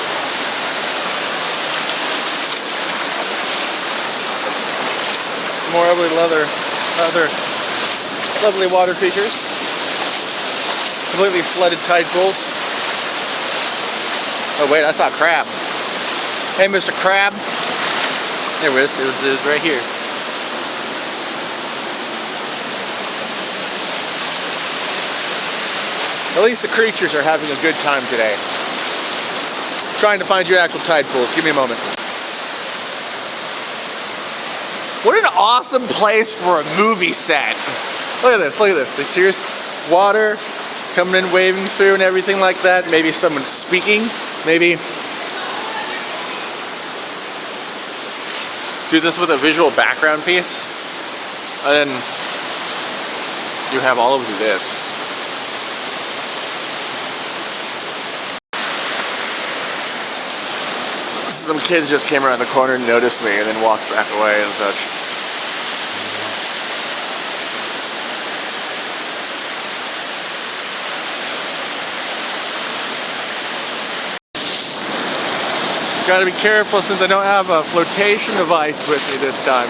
Some more other lovely water creatures. Completely flooded tide pools. Oh wait, I saw a crab. Hey, Mr. Crab. There it is. It is right here. At least the creatures are having a good time today. Trying to find you actual tide pools. Give me a moment. What an awesome place for a movie set. Look at this, look at this. There's serious water coming in, waving through and everything like that. Maybe someone's speaking. Maybe do this with a visual background piece. And then you have all of this. Some kids just came around the corner and noticed me and then walked back away and such. Gotta be careful since I don't have a flotation device with me this time.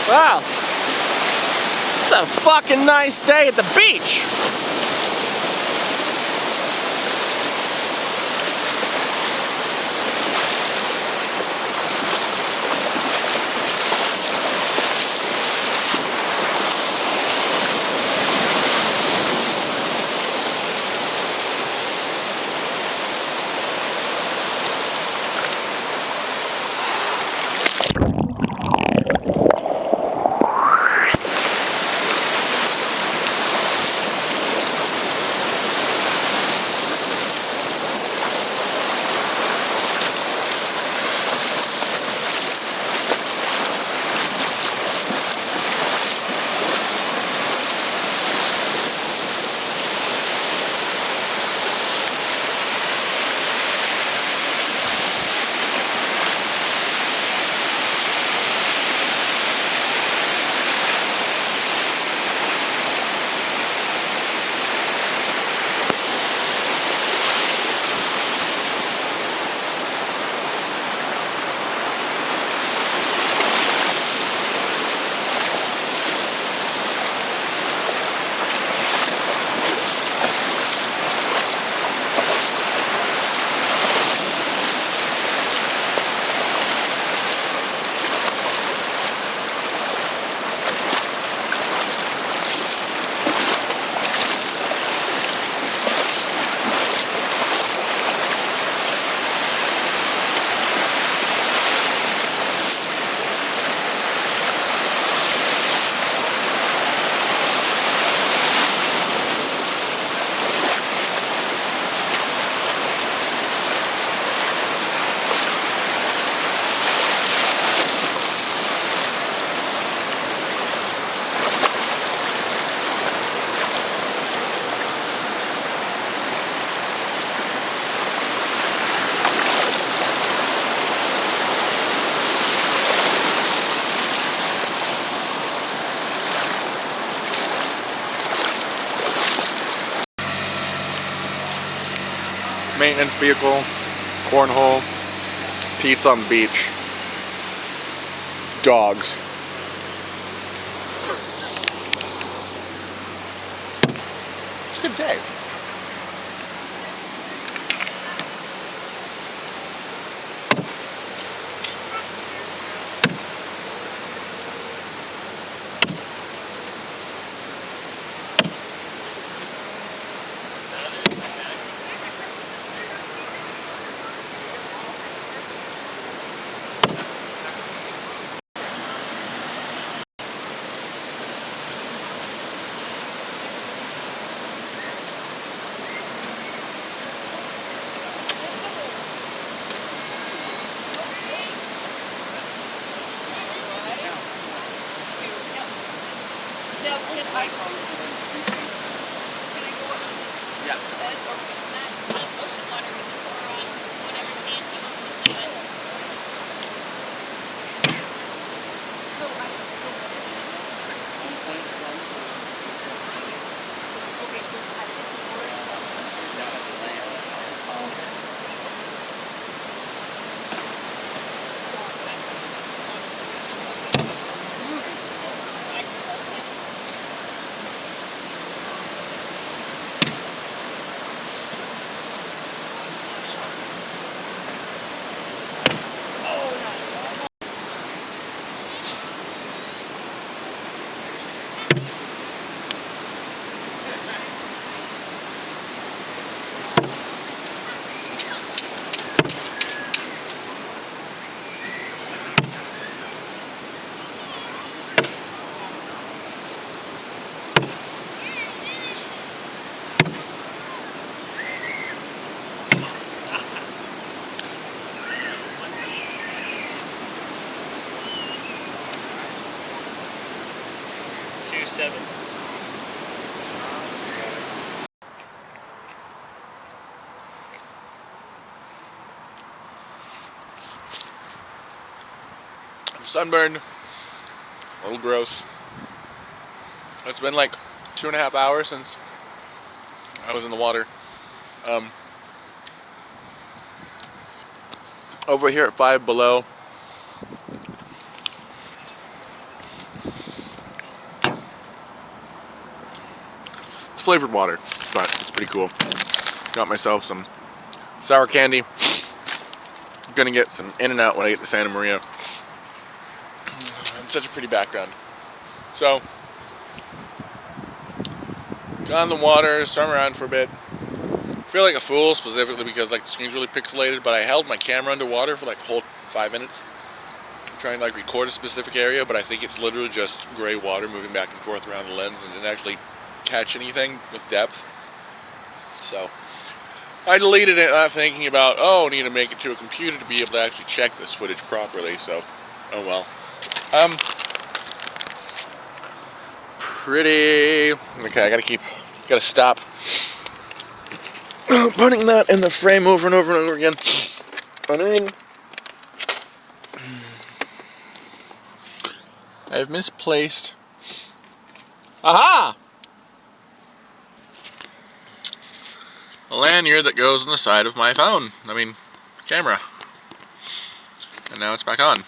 Wow, it's a fucking nice day at the beach. maintenance vehicle, cornhole, pizza on the beach, dogs. It's a good day. Now, can I go up to this edge or so what is it? Okay, so I didn't pour it out. Oh, that's the state. I'm sunburned. A little gross. It's been like 2.5 hours since I was in the water. Over here at 5 Below, it's flavored water, but it's pretty cool. Got myself some sour candy. I'm gonna get some In-N-Out when I get to Santa Maria. It's such a pretty background. So, got in the water, swam around for a bit. Feel like a fool, specifically because like the screen's really pixelated, but I held my camera underwater for like a whole 5 minutes. Trying to like record a specific area, but I think it's literally just gray water moving back and forth around the lens and didn't actually catch anything with depth. So I deleted it, not thinking about, oh, I need to make it to a computer to be able to actually check this footage properly. So, oh well. Pretty. Okay, I gotta stop putting that in the frame over and over and over again. I mean, I've misplaced. Aha! A lanyard that goes on the side of my phone. I mean, camera. And now it's back on.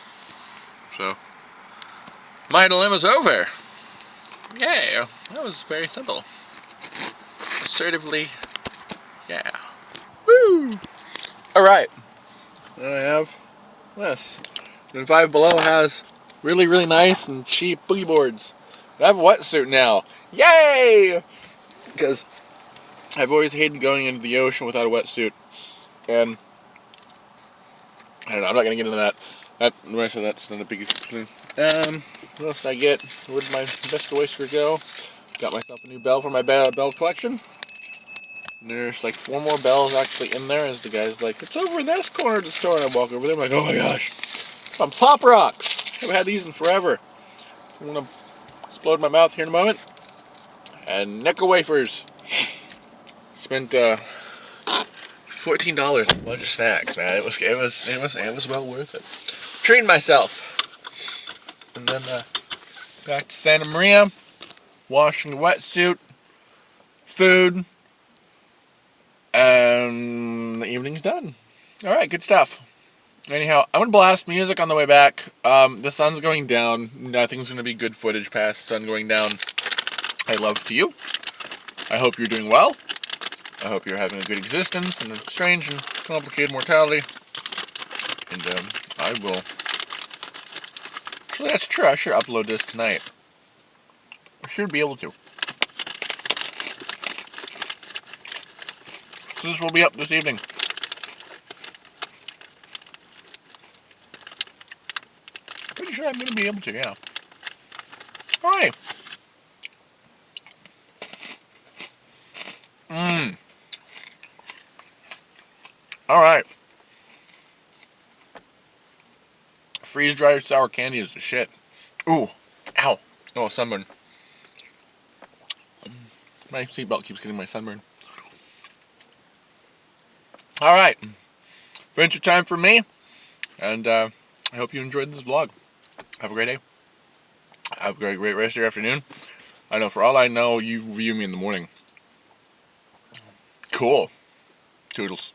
So, my dilemma's over. Yay, that was very simple. Assertively, yeah. Woo! Alright. Then I have this. Then 5 Below has really, really nice and cheap boogie boards. I have a wetsuit now. Yay! Because I've always hated going into the ocean without a wetsuit. And I don't know, I'm not going to get into that. When I said that's not a big thing. What else did I get? Where did my best oyster go? Got myself a new bell for my bell collection. And there's like 4 more bells actually in there, as the guy's like, it's over in this corner of the store. And I walk over there, I'm like, oh my gosh. Some Pop Rocks! I've had these in forever. I'm going to explode my mouth here in a moment. And Necco wafers. Spent $14 on a bunch of snacks, man. It was well worth it. Treating myself. And then back to Santa Maria, washing the wetsuit, food, and and the evening's done. Alright, good stuff. Anyhow, I'm going to blast music on the way back. The sun's going down. Nothing's going to be good footage past the sun going down. I love to you. I hope you're doing well. I hope you're having a good existence in a strange and complicated mortality. And I will... Actually, that's true. I should upload this tonight. I should be able to. So this will be up this evening. Pretty sure I'm going to be able to, yeah. Alright. Alright. Freeze-dried sour candy is the shit. Ooh. Ow. Oh, sunburn. My seatbelt keeps getting my sunburn. Alright. Adventure time for me. And I hope you enjoyed this vlog. Have a great day. Have a great rest of your afternoon. I know, for all I know, you view me in the morning. Cool. Toodles.